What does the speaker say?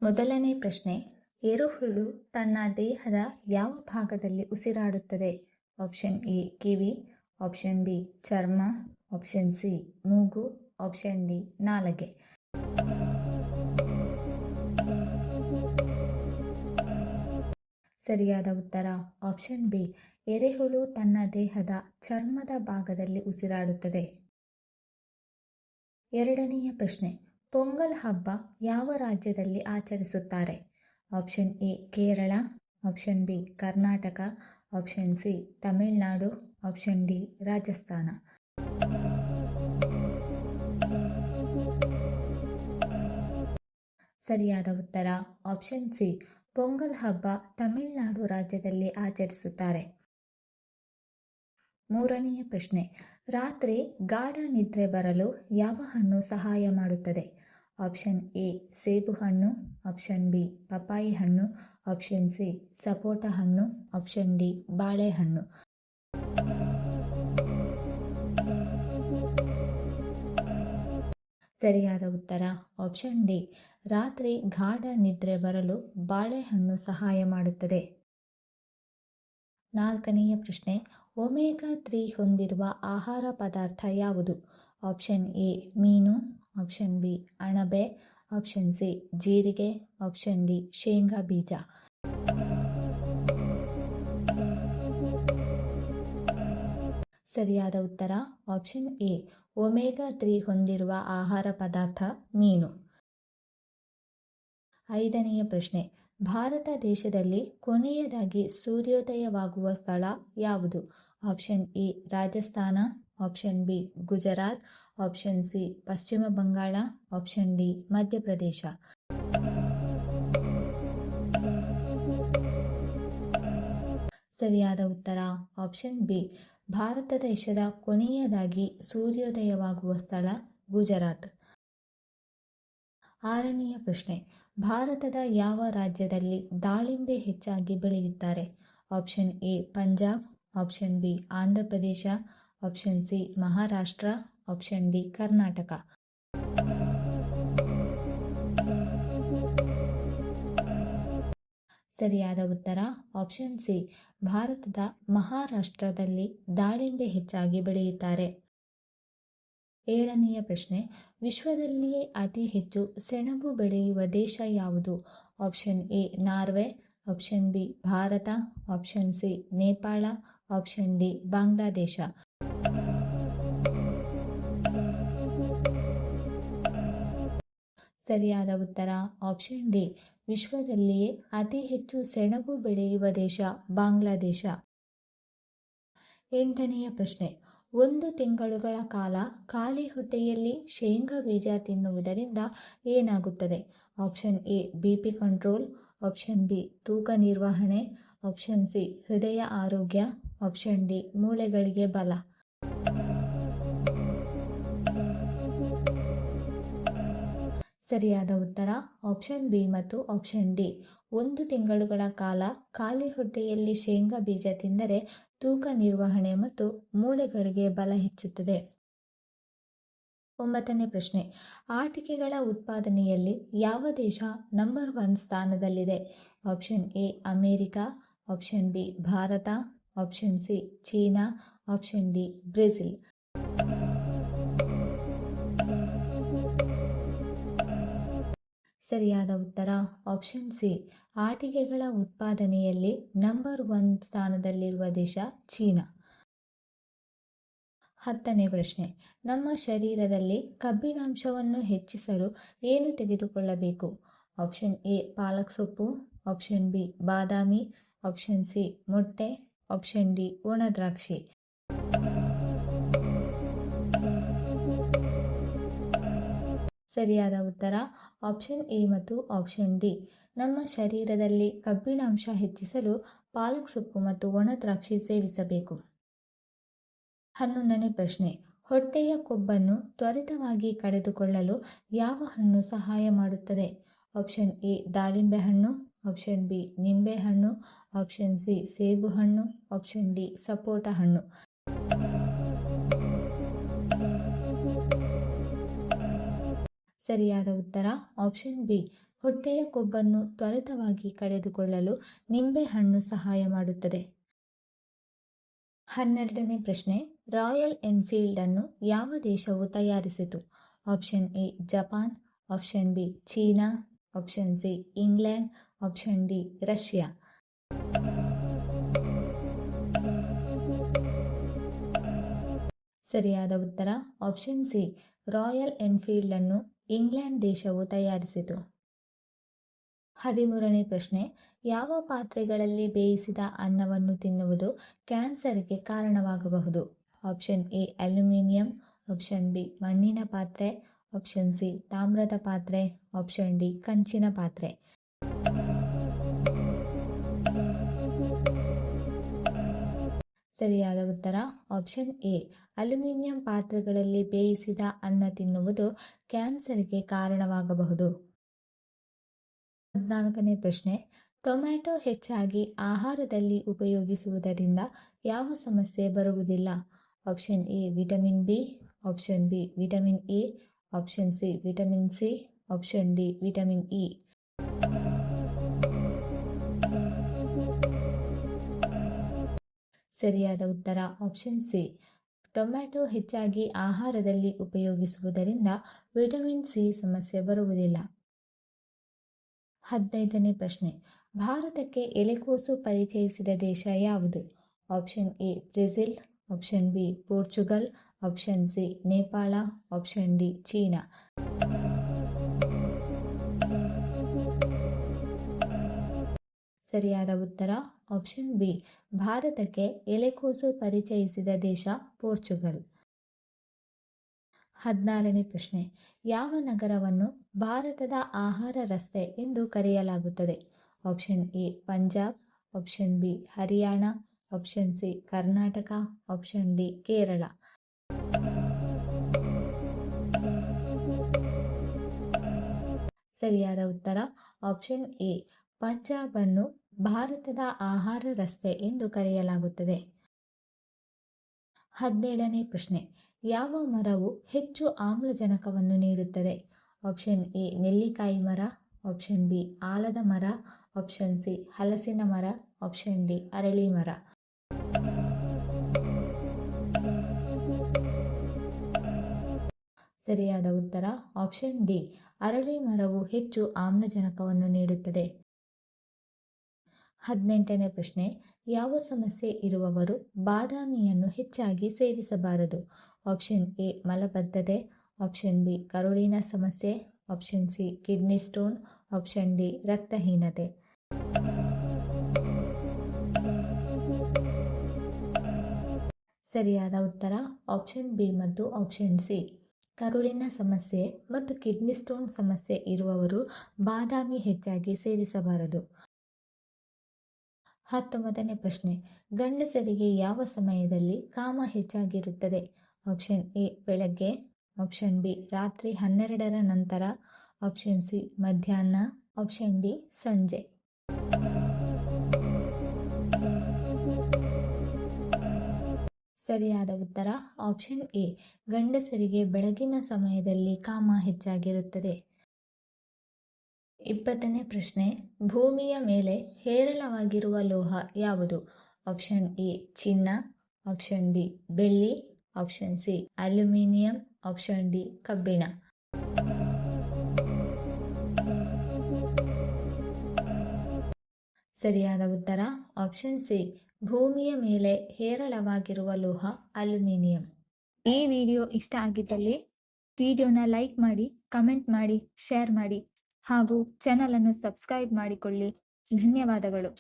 ಮೊದಲನೇ ಪ್ರಶ್ನೆ, ಎರೆಹುಳು ತನ್ನ ದೇಹದ ಯಾವ ಭಾಗದಲ್ಲಿ ಉಸಿರಾಡುತ್ತದೆ? ಆಪ್ಷನ್ ಎ ಕಿವಿ, ಆಪ್ಷನ್ ಬಿ ಚರ್ಮ, ಆಪ್ಷನ್ ಸಿ ಮೂಗು, ಆಪ್ಷನ್ ಡಿ ನಾಲಗೆ. ಸರಿಯಾದ ಉತ್ತರ ಆಪ್ಷನ್ ಬಿ, ಎರೆಹುಳು ತನ್ನ ದೇಹದ ಚರ್ಮದ ಭಾಗದಲ್ಲಿ ಉಸಿರಾಡುತ್ತದೆ. ಎರಡನೆಯ ಪ್ರಶ್ನೆ, ಪೊಂಗಲ್ ಹಬ್ಬ ಯಾವ ರಾಜ್ಯದಲ್ಲಿ ಆಚರಿಸುತ್ತಾರೆ? Option A Kerala, option B Karnataka, option C Tamil Nadu, option D Rajasthan. ಸರಿಯಾದ ಉತ್ತರ ಆಪ್ಷನ್ ಸಿ, ಪೊಂಗಲ್ ಹಬ್ಬ ತಮಿಳುನಾಡು ರಾಜ್ಯದಲ್ಲಿ ಆಚರಿಸುತ್ತಾರೆ. ಮೂರನೆಯ ಪ್ರಶ್ನೆ, ರಾತ್ರಿ ಗಾಢ ನಿದ್ರೆ ಬರಲು ಯಾವ ಹಣ್ಣು ಸಹಾಯ ಮಾಡುತ್ತದೆ? ಆಪ್ಷನ್ ಎ ಸೇಬು ಹಣ್ಣು, ಆಪ್ಷನ್ ಬಿ ಪಪಾಯಿ ಹಣ್ಣು, ಆಪ್ಷನ್ ಸಿ ಸಪೋಟ ಹಣ್ಣು, ಆಪ್ಷನ್ ಡಿ ಬಾಳೆಹಣ್ಣು. ಸರಿಯಾದ ಉತ್ತರ ಆಪ್ಷನ್ ಡಿ, ರಾತ್ರಿ ಗಾಢ ನಿದ್ರೆ ಬರಲು ಬಾಳೆಹಣ್ಣು ಸಹಾಯ ಮಾಡುತ್ತದೆ. ನಾಲ್ಕನೆಯ ಪ್ರಶ್ನೆ, ಒಮೆಗಾ 3 ಹೊಂದಿರುವ ಆಹಾರ ಪದಾರ್ಥ ಯಾವುದು? ಆಪ್ಷನ್ ಎ ಮೀನು, ಆಪ್ಷನ್ ಬಿ ಅಣಬೆ, ಆಪ್ಷನ್ ಸಿ ಜೀರಿಗೆ, ಆಪ್ಷನ್ ಡಿ ಶೇಂಗಾ ಬೀಜ. ಸರಿಯಾದ ಉತ್ತರ ಆಪ್ಷನ್ ಎ, ಒಮೆಗಾ 3 ಹೊಂದಿರುವ ಆಹಾರ ಪದಾರ್ಥ ಮೀನು. ಐದನೆಯ ಪ್ರಶ್ನೆ, ಭಾರತ ದೇಶದಲ್ಲಿ ಕೊನೆಯದಾಗಿ ಸೂರ್ಯೋದಯವಾಗುವ ಸ್ಥಳ ಯಾವುದು? Option A Rajasthan, option B Gujarat, option C ಪಶ್ಚಿಮ ಬಂಗಾಳ, ಆಪ್ಷನ್ ಡಿ ಮಧ್ಯಪ್ರದೇಶ. ಸರಿಯಾದ ಉತ್ತರ ಆಪ್ಷನ್ ಬಿ, ಭಾರತ ದೇಶದ ಕೊನೆಯದಾಗಿ ಸೂರ್ಯೋದಯವಾಗುವ ಸ್ಥಳ ಗುಜರಾತ್. ಆರನೆಯ ಪ್ರಶ್ನೆ, ಭಾರತದ ಯಾವ ರಾಜ್ಯದಲ್ಲಿ ದಾಳಿಂಬೆ ಹೆಚ್ಚಾಗಿ ಬೆಳೆಯುತ್ತಾರೆ? Option A Punjab, option B Andhra Pradesh, option C Maharashtra, option D Karnataka. ಸರಿಯಾದ ಉತ್ತರ ಆಪ್ಷನ್ ಸಿ, ಭಾರತದ ಮಹಾರಾಷ್ಟ್ರದಲ್ಲಿ ದಾಳಿಂಬೆ ಹೆಚ್ಚಾಗಿ ಬೆಳೆಯುತ್ತಾರೆ. ಏಳನೆಯ ಪ್ರಶ್ನೆ, ವಿಶ್ವದಲ್ಲಿಯೇ ಅತಿ ಹೆಚ್ಚು ಸೆಣಬು ಬೆಳೆಯುವ ದೇಶ ಯಾವುದು? Option A Norway, option B Bharat, option C Nepal, option D Bangladesh. ಸರಿಯಾದ ಉತ್ತರ ಆಪ್ಷನ್ ಡಿ, ವಿಶ್ವದಲ್ಲಿಯೇ ಅತಿ ಹೆಚ್ಚು ಸೆಣಬು ಬೆಳೆಯುವ ದೇಶ ಬಾಂಗ್ಲಾದೇಶ. ಎಂಟನೆಯ ಪ್ರಶ್ನೆ, 1 ತಿಂಗಳುಗಳ ಕಾಲ ಖಾಲಿ ಹೊಟ್ಟೆಯಲ್ಲಿ ಶೇಂಗಾ ಬೀಜ ತಿನ್ನುವುದರಿಂದ ಏನಾಗುತ್ತದೆ? Option A BP control, option B ತೂಕ ನಿರ್ವಹಣೆ, ಆಪ್ಷನ್ ಸಿ ಹೃದಯ ಆರೋಗ್ಯ, ಆಪ್ಷನ್ ಡಿ ಮೂಳೆಗಳಿಗೆ ಬಲ. ಸರಿಯಾದ ಉತ್ತರ ಆಪ್ಷನ್ ಬಿ ಮತ್ತು ಆಪ್ಷನ್ ಡಿ. 1 ತಿಂಗಳುಗಳ ಕಾಲ ಖಾಲಿ ಹೊಟ್ಟೆಯಲ್ಲಿ ಶೇಂಗಾ ಬೀಜ ತಿಂದರೆ ತೂಕ ನಿರ್ವಹಣೆ ಮತ್ತು ಮೂಳೆಗಳಿಗೆ ಬಲ ಹೆಚ್ಚುತ್ತದೆ. 9ನೇ ಪ್ರಶ್ನೆ, ಆಟಿಕೆಗಳ ಉತ್ಪಾದನೆಯಲ್ಲಿ ಯಾವ ದೇಶ ನಂಬರ್ 1 ಸ್ಥಾನದಲ್ಲಿದೆ? Option A America, option B Bharat, option C China, option D Brazil. ಸರಿಯಾದ ಉತ್ತರ ಆಪ್ಷನ್ ಸಿ, ಆಟಿಕೆಗಳ ಉತ್ಪಾದನೆಯಲ್ಲಿ ನಂಬರ್ 1 ಸ್ಥಾನದಲ್ಲಿರುವ ದೇಶ ಚೀನಾ. 10ನೇ ಪ್ರಶ್ನೆ, ನಮ್ಮ ಶರೀರದಲ್ಲಿ ಕಬ್ಬಿಣಾಂಶವನ್ನು ಹೆಚ್ಚಿಸಲು ಏನು ತೆಗೆದುಕೊಳ್ಳಬೇಕು? ಆಪ್ಷನ್ ಎ ಪಾಲಕ್ ಸೊಪ್ಪು, ಆಪ್ಷನ್ ಬಿ ಬಾದಾಮಿ, ಆಪ್ಷನ್ ಸಿ ಮೊಟ್ಟೆ, ಆಪ್ಷನ್ ಡಿ ಒಣ ದ್ರಾಕ್ಷಿ. ಸರಿಯಾದ ಉತ್ತರ ಆಪ್ಷನ್ ಎ ಮತ್ತು ಆಪ್ಷನ್ ಡಿ. ನಮ್ಮ ಶರೀರದಲ್ಲಿ ಕಬ್ಬಿಣಾಂಶ ಹೆಚ್ಚಿಸಲು ಪಾಲಕ್ ಸೊಪ್ಪು ಮತ್ತು ಒಣ ದ್ರಾಕ್ಷಿ ಸೇವಿಸಬೇಕು. 11ನೇ ಪ್ರಶ್ನೆ, ಹೊಟ್ಟೆಯ ಕೊಬ್ಬನ್ನು ತ್ವರಿತವಾಗಿ ಕಳೆದುಕೊಳ್ಳಲು ಯಾವ ಹಣ್ಣು ಸಹಾಯ ಮಾಡುತ್ತದೆ? ಆಪ್ಷನ್ ಎ ದಾಳಿಂಬೆ ಹಣ್ಣು, ಆಪ್ಷನ್ ಬಿ ನಿಂಬೆ ಹಣ್ಣು, ಆಪ್ಷನ್ ಸಿ ಸೇಬು ಹಣ್ಣು, ಆಪ್ಷನ್ ಡಿ ಸಪೋಟ ಹಣ್ಣು. ಸರಿಯಾದ ಉತ್ತರ ಆಪ್ಷನ್ ಬಿ ಹೊಟ್ಟೆಯ ಕೊಬ್ಬನ್ನು ತ್ವರಿತವಾಗಿ ಕಳೆದುಕೊಳ್ಳಲು ನಿಂಬೆಹಣ್ಣು ಸಹಾಯ ಮಾಡುತ್ತದೆ. 12ನೇ ಪ್ರಶ್ನೆ, ರಾಯಲ್ ಎನ್ಫೀಲ್ಡ್ ಅನ್ನು ಯಾವ ದೇಶವು ತಯಾರಿಸಿತು? Option A Japan, option B China, option C England, option D Russia. ಸರಿಯಾದ ಉತ್ತರ ಆಪ್ಷನ್ ಸಿ, ರಾಯಲ್ ಎನ್ಫೀಲ್ಡ್ ಅನ್ನು ಇಂಗ್ಲೆಂಡ್ ದೇಶವು ತಯಾರಿಸಿತು. 13ನೇ ಪ್ರಶ್ನೆ, ಯಾವ ಪಾತ್ರೆಗಳಲ್ಲಿ ಬೇಯಿಸಿದ ಅನ್ನವನ್ನು ತಿನ್ನುವುದು ಕ್ಯಾನ್ಸರ್ಗೆ ಕಾರಣವಾಗಬಹುದು? Option A aluminium, option B ಮಣ್ಣಿನ ಪಾತ್ರೆ, ಆಪ್ಷನ್ ಸಿ ತಾಮ್ರದ ಪಾತ್ರೆ, ಆಪ್ಷನ್ ಡಿ ಕಂಚಿನ ಪಾತ್ರೆ. ಸರಿಯಾದ ಉತ್ತರ ಆಪ್ಷನ್ ಎ, ಅಲ್ಯೂಮಿನಿಯಂ ಪಾತ್ರೆಗಳಲ್ಲಿ ಬೇಯಿಸಿದ ಅನ್ನ ತಿನ್ನುವುದು ಕ್ಯಾನ್ಸರ್ಗೆ ಕಾರಣವಾಗಬಹುದು. 14ನೇ ಪ್ರಶ್ನೆ, ಟೊಮ್ಯಾಟೊ ಹೆಚ್ಚಾಗಿ ಆಹಾರದಲ್ಲಿ ಉಪಯೋಗಿಸುವುದರಿಂದ ಯಾವ ಸಮಸ್ಯೆ ಬರುವುದಿಲ್ಲ? Option A vitamin B, option B vitamin A, option C vitamin C, option D vitamin E. ಸರಿಯಾದ ಉತ್ತರ ಆಪ್ಷನ್ ಸಿ, ಟೊಮ್ಯಾಟೊ ಹೆಚ್ಚಾಗಿ ಆಹಾರದಲ್ಲಿ ಉಪಯೋಗಿಸುವುದರಿಂದ ವಿಟಮಿನ್ ಸಿ ಸಮಸ್ಯೆ ಬರುವುದಿಲ್ಲ. 15ನೇ ಪ್ರಶ್ನೆ, ಭಾರತಕ್ಕೆ ಎಲೆಕೋಸು ಪರಿಚಯಿಸಿದ ದೇಶ ಯಾವುದು? Option A Brazil, option B Portugal, option C Nepal, option D China. ಸರಿಯಾದ ಉತ್ತರ ಆಪ್ಷನ್ ಬಿ, ಭಾರತಕ್ಕೆ ಎಲೆಕೋಸು ಪರಿಚಯಿಸಿದ ದೇಶ ಪೋರ್ಚುಗಲ್. 16ನೇ ಪ್ರಶ್ನೆ, ಯಾವ ನಗರವನ್ನು ಭಾರತದ ಆಹಾರ ರಸ್ತೆ ಎಂದು ಕರೆಯಲಾಗುತ್ತದೆ? Option A Punjab, option B Haryana, option C Karnataka, option D Kerala. ಸರಿಯಾದ ಉತ್ತರ ಆಪ್ಷನ್ ಎ, ಪಂಜಾಬ್ ಅನ್ನು ಭಾರತದ ಆಹಾರ ರಸ್ತೆ ಎಂದು ಕರೆಯಲಾಗುತ್ತದೆ. 17ನೇ ಪ್ರಶ್ನೆ, ಯಾವ ಮರವು ಹೆಚ್ಚು ಆಮ್ಲಜನಕವನ್ನು ನೀಡುತ್ತದೆ? ಆಪ್ಷನ್ ಎ ನೆಲ್ಲಿಕಾಯಿ ಮರ, ಆಪ್ಷನ್ ಬಿ ಆಲದ ಮರ, ಆಪ್ಷನ್ ಸಿ ಹಲಸಿನ ಮರ, ಆಪ್ಷನ್ ಡಿ ಅರಳಿ ಮರ. ಸರಿಯಾದ ಉತ್ತರ ಆಪ್ಷನ್ ಡಿ, ಅರಳಿ ಮರವು ಹೆಚ್ಚು ಆಮ್ಲಜನಕವನ್ನು ನೀಡುತ್ತದೆ. 18ನೇ ಪ್ರಶ್ನೆ, ಯಾವ ಸಮಸ್ಯೆ ಇರುವವರು ಬಾದಾಮಿಯನ್ನು ಹೆಚ್ಚಾಗಿ ಸೇವಿಸಬಾರದು? ಆಪ್ಷನ್ ಎ ಮಲಬದ್ಧತೆ, ಆಪ್ಷನ್ ಬಿ ಕರುಳಿನ ಸಮಸ್ಯೆ, option C kidney stone, option D ರಕ್ತಹೀನತೆ. ಸರಿಯಾದ ಉತ್ತರ ಆಪ್ಷನ್ ಬಿ ಮತ್ತು ಆಪ್ಷನ್ ಸಿ, ಕರುಳಿನ ಸಮಸ್ಯೆ ಮತ್ತು ಕಿಡ್ನಿ ಸ್ಟೋನ್ ಸಮಸ್ಯೆ ಇರುವವರು ಬಾದಾಮಿ ಹೆಚ್ಚಾಗಿ ಸೇವಿಸಬಾರದು. 19ನೇ ಪ್ರಶ್ನೆ, ಗಂಡಸರಿಗೆ ಯಾವ ಸಮಯದಲ್ಲಿ ಕಾಮ ಹೆಚ್ಚಾಗಿರುತ್ತದೆ? ಆಪ್ಷನ್ ಎ ಬೆಳಗ್ಗೆ, ಆಪ್ಷನ್ ಬಿ ರಾತ್ರಿ 12ರ ನಂತರ, ಆಪ್ಷನ್ ಸಿ ಮಧ್ಯಾಹ್ನ, ಆಪ್ಷನ್ ಡಿ ಸಂಜೆ. ಸರಿಯಾದ ಉತ್ತರ ಆಪ್ಷನ್ ಎ, ಗಂಡಸರಿಗೆ ಬೆಳಗಿನ ಸಮಯದಲ್ಲಿ ಕಾಮ ಹೆಚ್ಚಾಗಿರುತ್ತದೆ. 20ನೇ ಪ್ರಶ್ನೆ, ಭೂಮಿಯ ಮೇಲೆ ಹೇರಳವಾಗಿರುವ ಲೋಹ ಯಾವುದು? ಆಪ್ಷನ್ ಎ ಚಿನ್ನ, ಆಪ್ಷನ್ ಬಿ ಬೆಳ್ಳಿ, option C aluminium, option D ಕಬ್ಬಿಣ. ಸರಿಯಾದ ಉತ್ತರ ಆಪ್ಷನ್ ಸಿ, ಭೂಮಿಯ ಮೇಲೆ ಹೇರಳವಾಗಿರುವ ಲೋಹ ಅಲ್ಯೂಮಿನಿಯಂ. ಈ ವಿಡಿಯೋ ಇಷ್ಟ ಆಗಿದ್ದಲ್ಲಿ ವಿಡಿಯೋನ ಲೈಕ್ ಮಾಡಿ, ಕಮೆಂಟ್ ಮಾಡಿ, ಶೇರ್ ಮಾಡಿ ಹಾಗೂ ಚಾನಲನ್ನು ಸಬ್ಸ್ಕ್ರೈಬ್ ಮಾಡಿಕೊಳ್ಳಿ. ಧನ್ಯವಾದಗಳು.